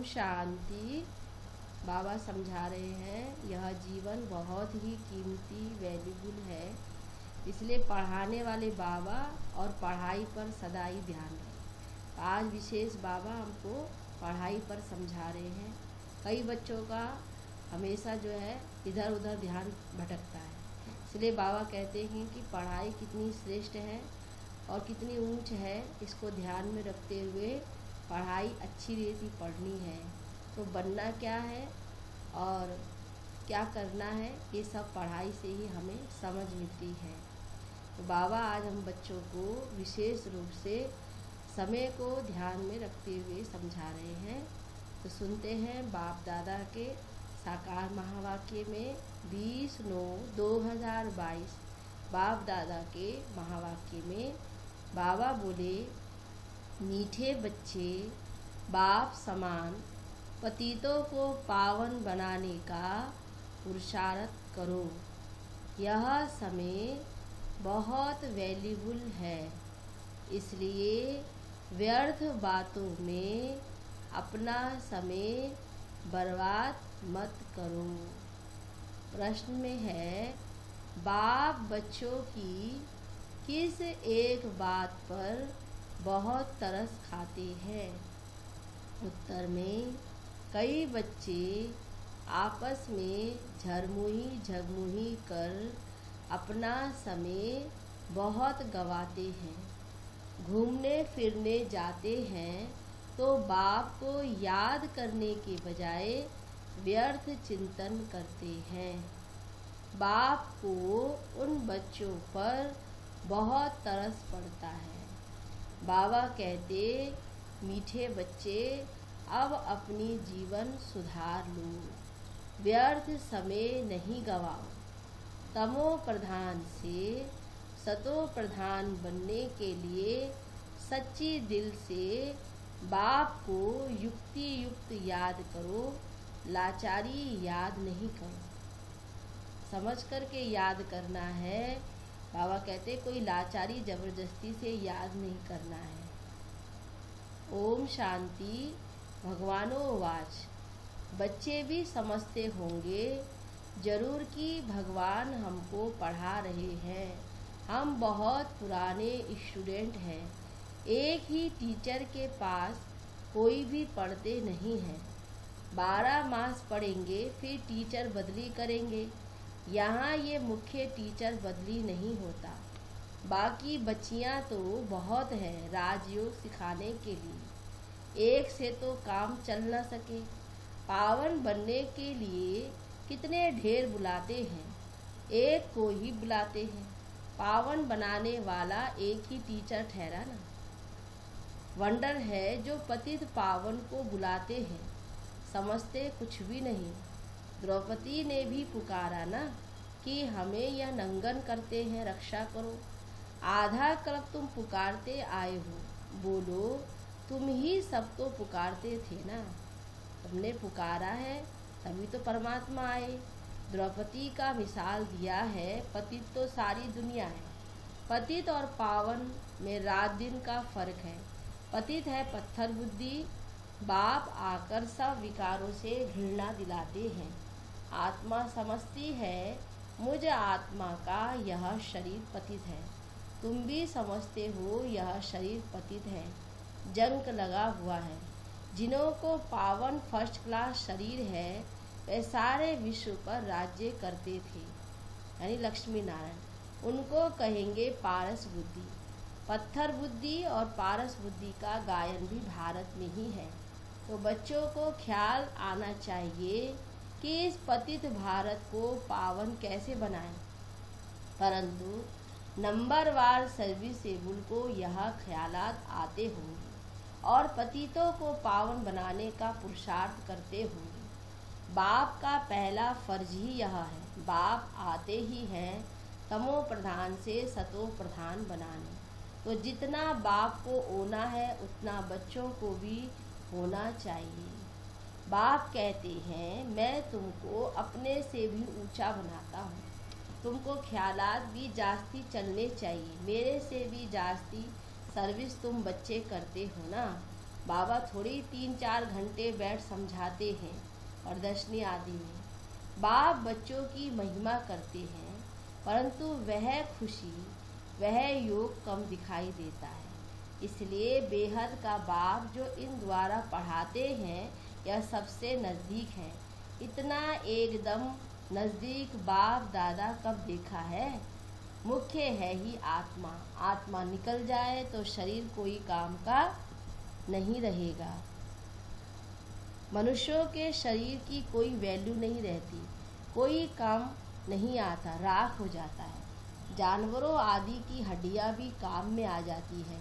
शांति। बाबा समझा रहे हैं यह जीवन बहुत ही कीमती वैल्यूबल है, इसलिए पढ़ाने वाले बाबा और पढ़ाई पर सदा ही ध्यान दें। आज विशेष बाबा हमको पढ़ाई पर समझा रहे हैं। कई बच्चों का हमेशा जो है इधर उधर ध्यान भटकता है, इसलिए बाबा कहते हैं कि पढ़ाई कितनी श्रेष्ठ है और कितनी ऊंच है, इसको ध्यान में रखते हुए पढ़ाई अच्छी रीति पढ़नी है। तो बनना क्या है और क्या करना है, ये सब पढ़ाई से ही हमें समझ मिलती है। तो बाबा आज हम बच्चों को विशेष रूप से समय को ध्यान में रखते हुए समझा रहे हैं। तो सुनते हैं बाप दादा के साकार महावाक्य में 20/9/2022 बाप दादा के महावाक्य में बाबा बोले, मीठे बच्चे बाप समान पतितों को पावन बनाने का पुरुषार्थ करो। यह समय बहुत वैल्यूबल है, इसलिए व्यर्थ बातों में अपना समय बर्बाद मत करो। प्रश्न में है, बाप बच्चों की किस एक बात पर बहुत तरस खाते हैं? उत्तर में कई बच्चे आपस में झगमुही कर अपना समय बहुत गंवाते हैं। घूमने फिरने जाते हैं तो बाप को याद करने के बजाय व्यर्थ चिंतन करते हैं। बाप को उन बच्चों पर बहुत तरस पड़ता है। बाबा कहते, मीठे बच्चे अब अपनी जीवन सुधार लो, व्यर्थ समय नहीं गवाओ। तमो प्रधान से सतो प्रधान बनने के लिए सच्ची दिल से बाप को युक्ति युक्त याद करो, लाचारी याद नहीं करो। समझ करके याद करना है। बाबा कहते कोई लाचारी जबरदस्ती से याद नहीं करना है। ओम शांति। भगवानो वाच। बच्चे भी समझते होंगे जरूर कि भगवान हमको पढ़ा रहे हैं। हम बहुत पुराने स्टूडेंट हैं। एक ही टीचर के पास कोई भी पढ़ते नहीं हैं। 12 मास पढ़ेंगे फिर टीचर बदली करेंगे। यहाँ ये मुख्य टीचर बदली नहीं होता। बाकी बच्चियाँ तो बहुत हैं राजयोग सिखाने के लिए। एक से तो काम चल न सके। पावन बनने के लिए कितने ढेर बुलाते हैं, एक को ही बुलाते हैं। पावन बनाने वाला एक ही टीचर ठहरा ना। वंडर है जो पतित पावन को बुलाते हैं, समझते कुछ भी नहीं। द्रौपदी ने भी पुकारा ना कि हमें यह नंगन करते हैं, रक्षा करो। आधा कल्प तुम पुकारते आए हो, बोलो तुम ही सब तो पुकारते थे ना। तुमने पुकारा है तभी तो परमात्मा आए। द्रौपदी का मिसाल दिया है, पतित तो सारी दुनिया है। पतित और पावन में रात दिन का फर्क है। पतित है पत्थर बुद्धि, बाप आकर सब विकारों से घृणा दिलाते हैं। आत्मा समझती है मुझ आत्मा का यह शरीर पतित है। तुम भी समझते हो यह शरीर पतित है, जंक लगा हुआ है। जिन्हों को पावन फर्स्ट क्लास शरीर है वे सारे विश्व पर राज्य करते थे, यानी लक्ष्मी नारायण। उनको कहेंगे पारस बुद्धि। पत्थर बुद्धि और पारस बुद्धि का गायन भी भारत में ही है। तो बच्चों को ख्याल आना चाहिए कि इस पतित भारत को पावन कैसे बनाएं। परंतु नंबरवार सर्विसेबल को यह ख्यालात आते होंगे और पतितों को पावन बनाने का पुरुषार्थ करते होंगे। बाप का पहला फर्ज ही यह है। बाप आते ही हैं तमो प्रधान से सतो प्रधान बनाने। तो जितना बाप को होना है उतना बच्चों को भी होना चाहिए। बाप कहते हैं मैं तुमको अपने से भी ऊंचा बनाता हूँ। तुमको ख्यालात भी जास्ती चलने चाहिए। मेरे से भी जास्ती सर्विस तुम बच्चे करते हो ना। बाबा थोड़ी 3-4 घंटे बैठ समझाते हैं प्रदर्शनी आदि में। बाप बच्चों की महिमा करते हैं, परंतु वह खुशी, वह योग कम दिखाई देता है। इसलिए बेहद का बाप जो इन द्वारा पढ़ाते हैं, यह सबसे नज़दीक है। इतना एकदम नज़दीक बाप दादा कब देखा है? मुख्य है ही आत्मा। आत्मा निकल जाए तो शरीर कोई काम का नहीं रहेगा। मनुष्यों के शरीर की कोई वैल्यू नहीं रहती, कोई काम नहीं आता, राख हो जाता है। जानवरों आदि की हड्डियां भी काम में आ जाती है,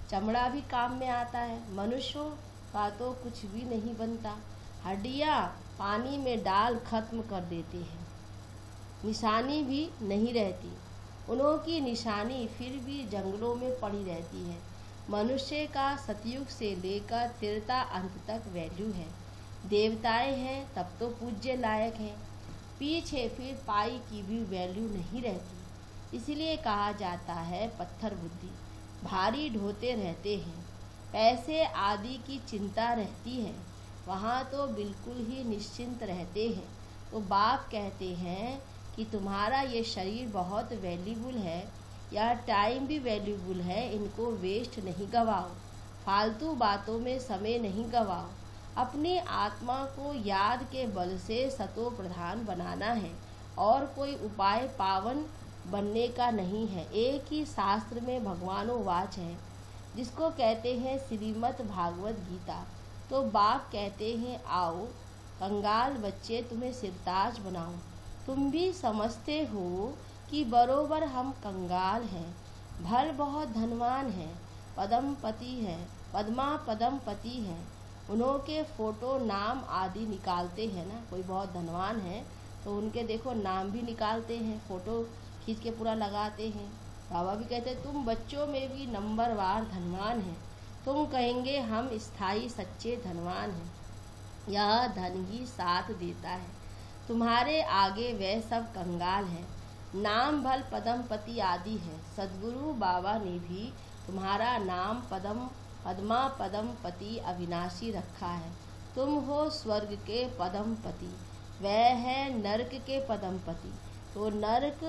चमड़ा भी काम में आता है। मनुष्यों का तो कुछ भी नहीं बनता, हड्डियां पानी में डाल खत्म कर देते हैं, निशानी भी नहीं रहती। उनकी निशानी फिर भी जंगलों में पड़ी रहती है। मनुष्य का सतयुग से लेकर त्रेता अंत तक वैल्यू है। देवताएं हैं तब तो पूज्य लायक हैं, पीछे फिर पाई की भी वैल्यू नहीं रहती। इसलिए कहा जाता है पत्थर बुद्धि, भारी ढोते रहते हैं। पैसे आदि की चिंता रहती है, वहाँ तो बिल्कुल ही निश्चिंत रहते हैं। तो बाप कहते हैं कि तुम्हारा ये शरीर बहुत वैल्यूबल है, यह टाइम भी वैल्यूबल है, इनको वेस्ट नहीं गवाओ, फालतू बातों में समय नहीं गवाओ। अपनी आत्मा को याद के बल से सतो प्रधान बनाना है और कोई उपाय पावन बनने का नहीं है। एक ही शास्त्र में भगवानों वाच है, जिसको कहते हैं श्रीमद् भागवत गीता। तो बाप कहते हैं आओ कंगाल बच्चे, तुम्हें सिरताज बनाओ। तुम भी समझते हो कि बरोबर हम कंगाल हैं, भल बहुत धनवान हैं, पद्मपति हैं, पद्मा पद्मपति हैं। उनके फोटो नाम आदि निकालते हैं ना, कोई बहुत धनवान है तो उनके देखो नाम भी निकालते हैं, फोटो खींच के पूरा लगाते हैं। बाबा भी कहते हैं तुम बच्चों में भी नंबरवार धनवान हैं। तुम कहेंगे हम स्थायी सच्चे धनवान हैं, यह धन ही साथ देता है। तुम्हारे आगे वह सब कंगाल हैं, नाम भल पद्मपति आदि है। सद्गुरु बाबा ने भी तुम्हारा नाम पद्मा पद्मपति अविनाशी रखा है। तुम हो स्वर्ग के पद्मपति, वह है नरक के पद्मपति। तो नरक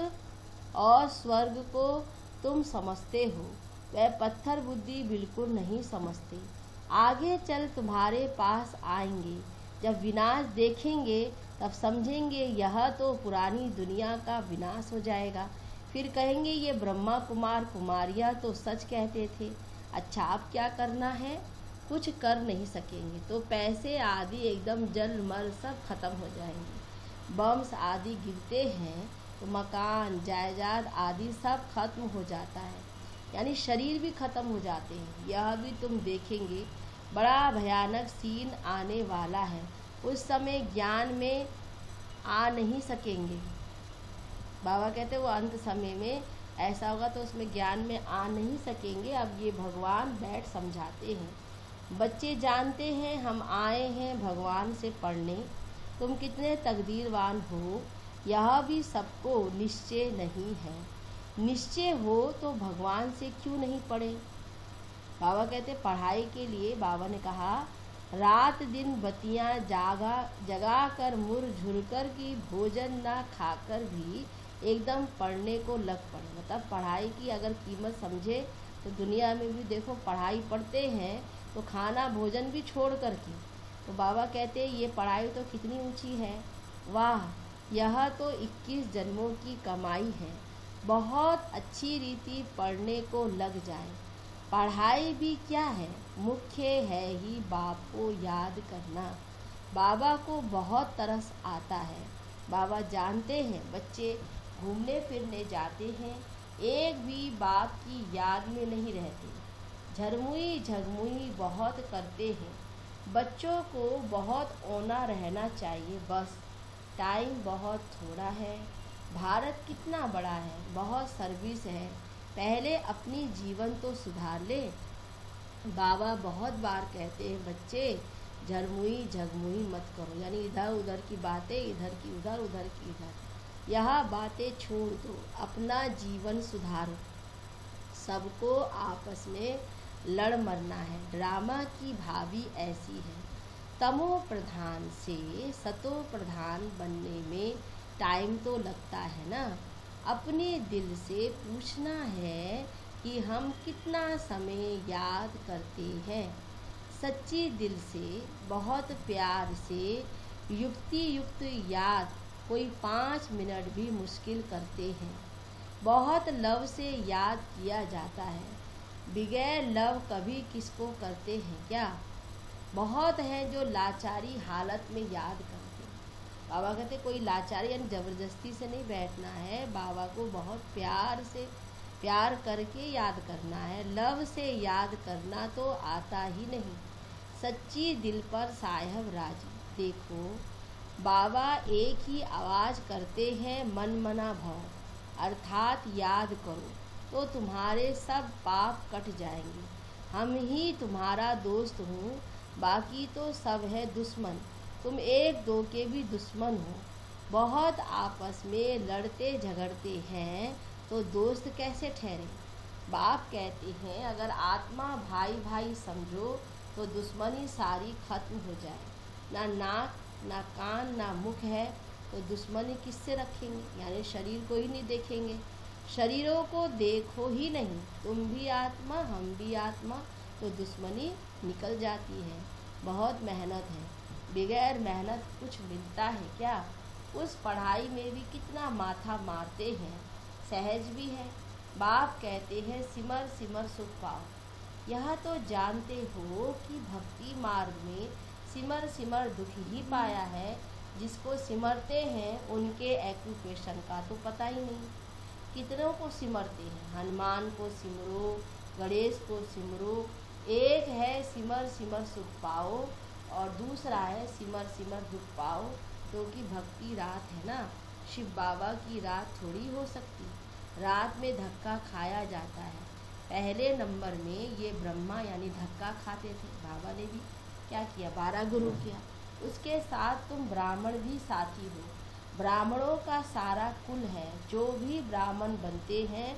और स्वर्ग को तुम समझते हो, वह पत्थर बुद्धि बिल्कुल नहीं समझते। आगे चल तुम्हारे पास आएंगे, जब विनाश देखेंगे तब समझेंगे यह तो पुरानी दुनिया का विनाश हो जाएगा। फिर कहेंगे ये ब्रह्मा कुमार कुमारियाँ तो सच कहते थे। अच्छा अब क्या करना है? कुछ कर नहीं सकेंगे, तो पैसे आदि एकदम जल मल सब खत्म हो जाएंगे। बम्स आदि गिरते हैं तो मकान जायदाद आदि सब खत्म हो जाता है, यानी शरीर भी खत्म हो जाते हैं। यह भी तुम देखेंगे, बड़ा भयानक सीन आने वाला है। उस समय ज्ञान में आ नहीं सकेंगे। बाबा कहते वो अंत समय में ऐसा होगा तो उसमें ज्ञान में आ नहीं सकेंगे। अब ये भगवान बैठ समझाते हैं। बच्चे जानते हैं हम आए हैं भगवान से पढ़ने, तुम कितने तकदीरवान हो, यह भी सबको निश्चय नहीं है। निश्चय हो तो भगवान से क्यों नहीं पढ़े? बाबा कहते पढ़ाई के लिए बाबा ने कहा रात दिन बत्तियां जगा कर मुरझुरकर की भोजन ना खाकर भी एकदम पढ़ने को लग पड़े। मतलब पढ़ाई की अगर कीमत समझे तो दुनिया में भी देखो पढ़ाई पढ़ते हैं तो खाना भोजन भी छोड़ कर के। तो बाबा कहते हैं ये पढ़ाई तो कितनी ऊंची है, वाह, यह तो 21 जन्मों की कमाई है। बहुत अच्छी रीति पढ़ने को लग जाए। पढ़ाई भी क्या है, मुख्य है ही बाप को याद करना। बाबा को बहुत तरस आता है। बाबा जानते हैं बच्चे घूमने फिरने जाते हैं, एक भी बाप की याद में नहीं रहते, झरमुई झगमुई बहुत करते हैं। बच्चों को बहुत औना रहना चाहिए, बस टाइम बहुत थोड़ा है। भारत कितना बड़ा है, बहुत सर्विस है, पहले अपनी जीवन तो सुधार ले। बाबा बहुत बार कहते हैं बच्चे झरमुई झगमुई मत करो, यानी इधर उधर की बातें, इधर की उधर, उधर की इधर, यह बातें छोड़ दो, अपना जीवन सुधारो। सबको आपस में लड़ मरना है। ड्रामा की भाभी ऐसी है, तमो प्रधान से सतो प्रधान बनने में टाइम तो लगता है ना। अपने दिल से पूछना है कि हम कितना समय याद करते हैं। सच्ची दिल से, बहुत प्यार से, युक्ति युक्त याद कोई 5 मिनट भी मुश्किल करते हैं। बहुत लव से याद किया जाता है, बगैर लव कभी किसको करते हैं क्या। बहुत हैं जो लाचारी हालत में याद करते हैं। बाबा कहते कोई लाचारी यानी ज़बरदस्ती से नहीं बैठना है, बाबा को बहुत प्यार से प्यार करके याद करना है। लव से याद करना तो आता ही नहीं। सच्ची दिल पर साहब राजी। देखो बाबा एक ही आवाज़ करते हैं, मन मना भव, अर्थात याद करो तो तुम्हारे सब पाप कट जाएंगे। हम ही तुम्हारा दोस्त हूँ, बाकी तो सब है दुश्मन। तुम एक दो के भी दुश्मन हो। बहुत आपस में लड़ते झगड़ते हैं तो दोस्त कैसे ठहरे। बाप कहते हैं अगर आत्मा भाई भाई समझो तो दुश्मनी सारी खत्म हो जाए। ना नाक ना कान ना मुख है तो दुश्मनी किससे रखेंगे, यानी शरीर को ही नहीं देखेंगे। शरीरों को देखो ही नहीं, तुम भी आत्मा हम भी आत्मा, तो दुश्मनी निकल जाती है। बहुत मेहनत है, बगैर मेहनत कुछ मिलता है क्या। उस पढ़ाई में भी कितना माथा मारते हैं, सहज भी है। बाप कहते हैं सिमर सिमर सुख पाओ। यह तो जानते हो कि भक्ति मार्ग में सिमर सिमर दुख ही पाया है। जिसको सिमरते हैं उनके एक्यूपेशन का तो पता ही नहीं। कितनों को सिमरते हैं, हनुमान को सिमरो, गणेश को सिमरो। एक है सिमर सिमर सुख पाओ और दूसरा है सिमर सिमर दुख पाओ, क्योंकि भक्ति रात है ना। शिव बाबा की रात थोड़ी हो सकती। रात में धक्का खाया जाता है। पहले नंबर में ये ब्रह्मा यानी धक्का खाते थे, बाबा ने भी क्या किया, 12 गुरु किया। उसके साथ तुम ब्राह्मण भी साथी हो। ब्राह्मणों का सारा कुल है, जो भी ब्राह्मण बनते हैं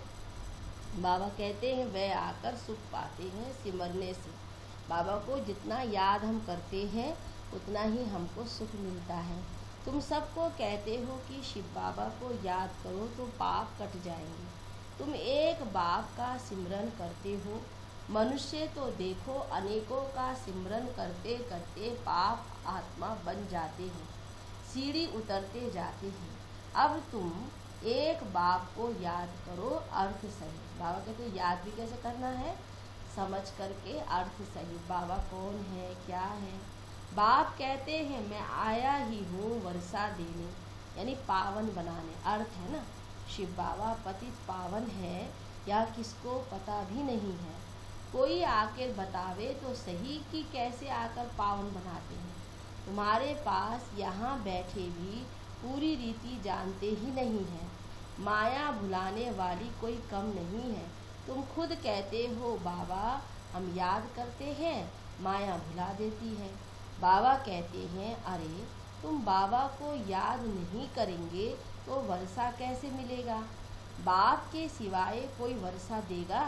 बाबा कहते हैं वे आकर सुख पाते हैं सिमरने से। बाबा को जितना याद हम करते हैं उतना ही हमको सुख मिलता है। तुम सबको कहते हो कि शिव बाबा को याद करो तो पाप कट जाएंगे। तुम एक बाप का सिमरन करते हो। मनुष्य तो देखो अनेकों का सिमरन करते करते पाप आत्मा बन जाते हैं, सीढ़ी उतरते जाते हैं। अब तुम एक बाप को याद करो, अर्थ सही। बाबा कहते हैं याद भी कैसे करना है, समझ करके अर्थ सही। बाबा कौन है, क्या है। बाप कहते हैं मैं आया ही हूँ वर्षा देने, यानी पावन बनाने, अर्थ है ना। शिव बाबा पतित पावन है या किसको पता भी नहीं है। कोई आकर बतावे तो सही कि कैसे आकर पावन बनाते हैं। तुम्हारे पास यहाँ बैठे भी पूरी रीति जानते ही नहीं है। माया भुलाने वाली कोई कम नहीं है। तुम खुद कहते हो बाबा हम याद करते हैं, माया भुला देती है। बाबा कहते हैं अरे तुम बाबा को याद नहीं करेंगे तो वर्षा कैसे मिलेगा। बाप के सिवाय कोई वर्षा देगा।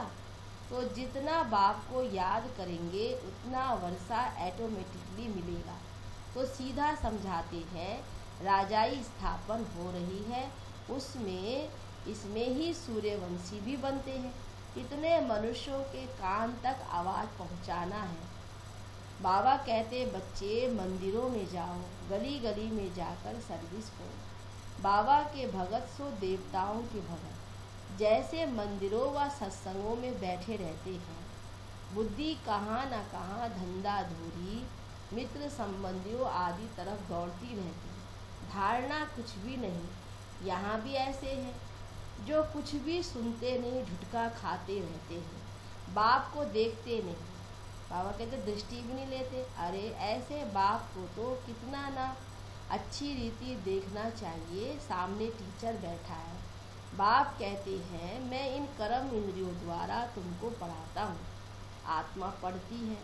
तो जितना बाप को याद करेंगे उतना वर्षा ऑटोमेटिकली मिलेगा। तो सीधा समझाते हैं राजाई स्थापन हो रही है, उसमें इसमें ही सूर्यवंशी भी बनते हैं। इतने मनुष्यों के कान तक आवाज़ पहुंचाना है। बाबा कहते बच्चे मंदिरों में जाओ, गली गली में जाकर सर्विस करो। बाबा के भगत सो देवताओं के भगत, जैसे मंदिरों व सत्संगों में बैठे रहते हैं। बुद्धि कहाँ न कहाँ धंधा धूरी, मित्र संबंधियों आदि तरफ दौड़ती रहती। धारणा कुछ भी नहीं। यहाँ भी ऐसे हैं जो कुछ भी सुनते नहीं, झुटका खाते रहते हैं, बाप को देखते नहीं। बाबा कहते दृष्टि भी नहीं लेते। अरे ऐसे बाप को तो कितना ना अच्छी रीति देखना चाहिए, सामने टीचर बैठा है। बाप कहते हैं मैं इन कर्म इंद्रियों द्वारा तुमको पढ़ाता हूँ, आत्मा पढ़ती है।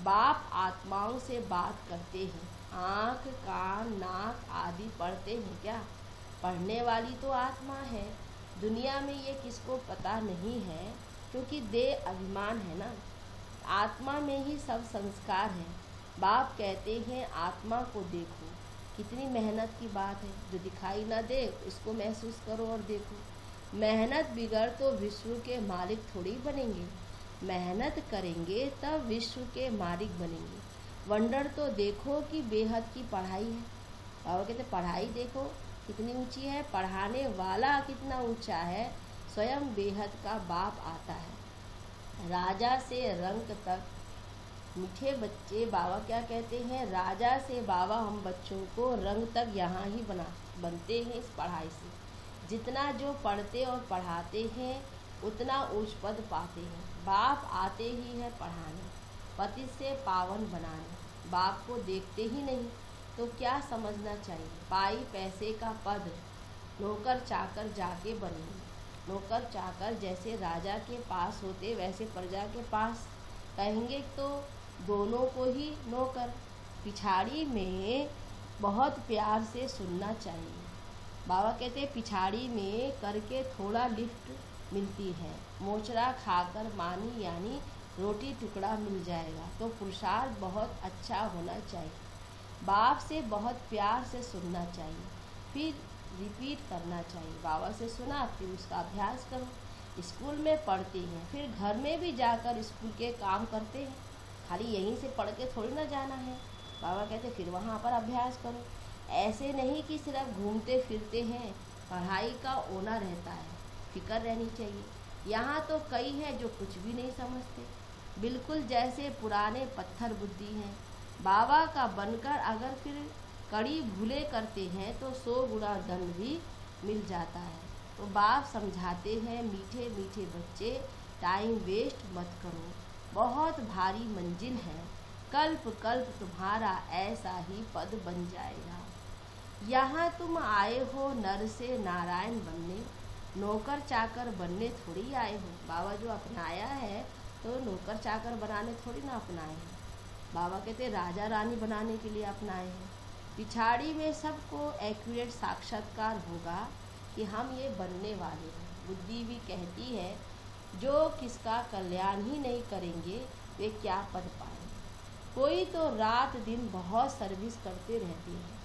बाप आत्माओं से बात करते हैं, आँख कान नाक आदि पढ़ते हैं क्या। पढ़ने वाली तो आत्मा है। दुनिया में ये किसको पता नहीं है, क्योंकि देह अभिमान है ना। आत्मा में ही सब संस्कार है। बाप कहते हैं आत्मा को देखो। कितनी मेहनत की बात है, जो दिखाई ना दे उसको महसूस करो और देखो। मेहनत बिगड़ तो विश्व के मालिक थोड़ी बनेंगे, मेहनत करेंगे तब विश्व के मालिक बनेंगे। वंडर तो देखो कि बेहद की पढ़ाई है। बाबा कहते पढ़ाई देखो कितनी ऊंची है, पढ़ाने वाला कितना ऊंचा है, स्वयं बेहद का बाप आता है। राजा से रंक तक मीठे बच्चे, बाबा क्या कहते हैं, राजा से बाबा हम बच्चों को रंग तक यहाँ ही बनते हैं इस पढ़ाई से। जितना जो पढ़ते और पढ़ाते हैं उतना ऊंच पद पाते हैं। बाप आते ही है पढ़ाने, पति से पावन बनाने। बाप को देखते ही नहीं तो क्या समझना चाहिए, पाई पैसे का पद, नौकर चाकर जाके बनेंगे। नौकर चाकर जैसे राजा के पास होते वैसे प्रजा के पास, कहेंगे तो दोनों को ही नौकर। पिछाड़ी में बहुत प्यार से सुनना चाहिए। बाबा कहते पिछाड़ी में करके थोड़ा लिफ्ट मिलती है, मोचरा खाकर मानी यानी रोटी टुकड़ा मिल जाएगा। तो पुरुषार्थ बहुत अच्छा होना चाहिए। बाप से बहुत प्यार से सुनना चाहिए, फिर रिपीट करना चाहिए। बाबा से सुना फिर उसका अभ्यास करो। स्कूल में पढ़ते हैं फिर घर में भी जाकर स्कूल के काम करते हैं, खाली यहीं से पढ़ के थोड़ी ना जाना है। बाबा कहते फिर वहाँ पर अभ्यास करो। ऐसे नहीं कि सिर्फ घूमते फिरते हैं, पढ़ाई का ओना रहता है, फिक्र रहनी चाहिए। यहाँ तो कई हैं जो कुछ भी नहीं समझते, बिल्कुल जैसे पुराने पत्थर बुद्धि हैं। बाबा का बनकर अगर फिर कड़ी भूले करते हैं तो 100 गुना दंड भी मिल जाता है। तो बाप समझाते हैं मीठे मीठे बच्चे, टाइम वेस्ट मत करो, बहुत भारी मंजिल है, कल्प कल्प तुम्हारा ऐसा ही पद बन जाएगा। यहाँ तुम आए हो नर से नारायण बनने, नौकर चाकर बनने थोड़ी आए हो। बाबा जो अपनाया है तो नौकर चाकर बनाने थोड़ी ना अपनाए हैं। बाबा कहते राजा रानी बनाने के लिए अपनाए हैं। पिछाड़ी में सबको एक्यूरेट साक्षात्कार होगा कि हम ये बनने वाले हैं। बुद्धि भी कहती है जो किसका कल्याण ही नहीं करेंगे वे क्या पद पाएंगे। कोई तो रात दिन बहुत सर्विस करते रहते हैं,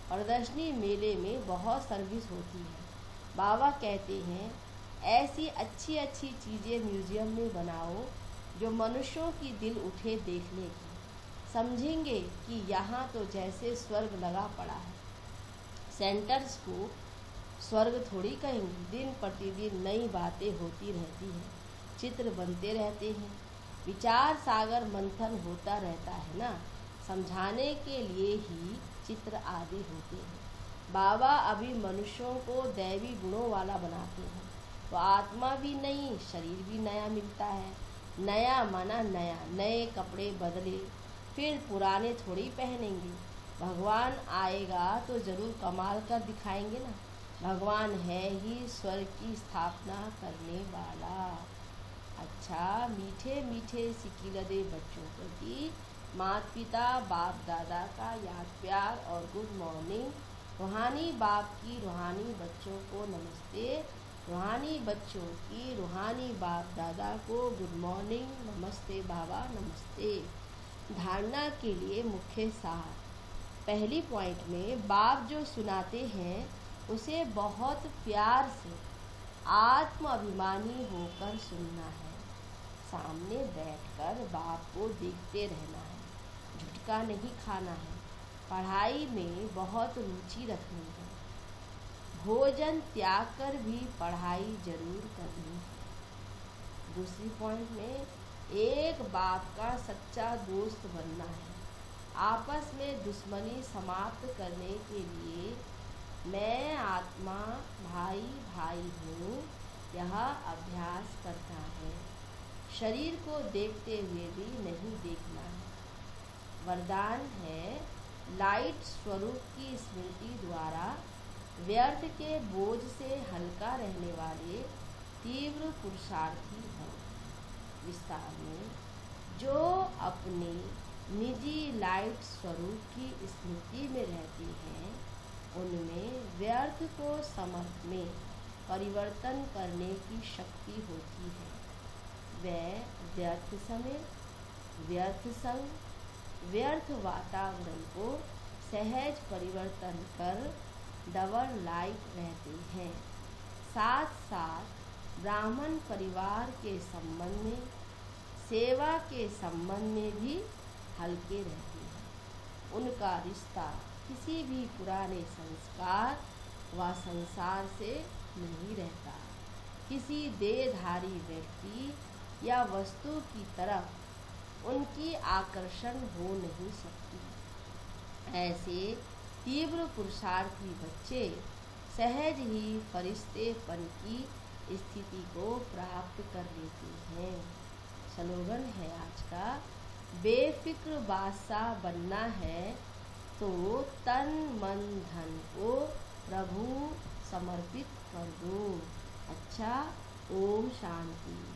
प्रदर्शनी मेले में बहुत सर्विस होती है। बाबा कहते हैं ऐसी अच्छी अच्छी चीज़ें म्यूज़ियम में बनाओ जो मनुष्यों की दिल उठे देखने की, समझेंगे कि यहाँ तो जैसे स्वर्ग लगा पड़ा है। सेंटर्स को स्वर्ग थोड़ी कहेंगे, दिन प्रतिदिन नई बातें होती रहती हैं, चित्र बनते रहते हैं, विचार सागर मंथन होता रहता है ना, समझाने के लिए ही चित्र आदि होते हैं। बाबा अभी मनुष्यों को दैवी गुणों वाला बनाते हैं तो आत्मा भी नई, शरीर भी नया मिलता है। नया माना नया, नए कपड़े बदले, फिर पुराने थोड़ी पहनेंगे। भगवान आएगा तो ज़रूर कमाल कर दिखाएंगे ना। भगवान है ही स्वर्ग की स्थापना करने वाला। अच्छा, मीठे मीठे सिकिलदे बच्चों प्रति माता पिता बाप दादा का याद प्यार और गुड मॉर्निंग। रूहानी बाप की रूहानी बच्चों को नमस्ते, रूहानी बच्चों की रूहानी बाप दादा को गुड मॉर्निंग, नमस्ते बाबा, नमस्ते। धारणा के लिए मुख्य सार। पहली पॉइंट में बाप जो सुनाते हैं उसे बहुत प्यार से आत्म अभिमानी होकर सुनना है। सामने बैठकर बाप को देखते रहना है, झुटका नहीं खाना है, पढ़ाई में बहुत रुचि रखनी है, भोजन त्याग कर भी पढ़ाई जरूर करनी है। दूसरी पॉइंट में एक बाप का सच्चा दोस्त बनना है। आपस में दुश्मनी समाप्त करने के लिए मैं आत्मा भाई भाई हूँ यह अभ्यास करता है। शरीर को देखते हुए भी नहीं देखना है। वरदान है लाइट स्वरूप की स्मृति द्वारा व्यर्थ के बोझ से हल्का रहने वाले तीव्र पुरुषार्थी हैं। विस्तार में जो अपने निजी लाइट स्वरूप की स्मृति में रहते हैं उनमें व्यर्थ को समर्थ में परिवर्तन करने की शक्ति होती है। वह व्यर्थ समय व्यर्थ संग व्यर्थ वातावरण को सहज परिवर्तन कर डबल लाइट रहते हैं। साथ साथ ब्राह्मण परिवार के संबंध में, सेवा के संबंध में भी हल्के रहते हैं। उनका रिश्ता किसी भी पुराने संस्कार व संसार से नहीं रहता। किसी देहधारी व्यक्ति या वस्तु की तरफ उनकी आकर्षण हो नहीं सकती। ऐसे तीव्र पुरुषार्थी बच्चे सहज ही फरिश्तेपन की स्थिति को प्राप्त कर लेते हैं। स्लोगन है आज का, बेफिक्र बादशाह बनना है तो तन मन धन को प्रभु समर्पित कर दो। अच्छा, ओम शांति।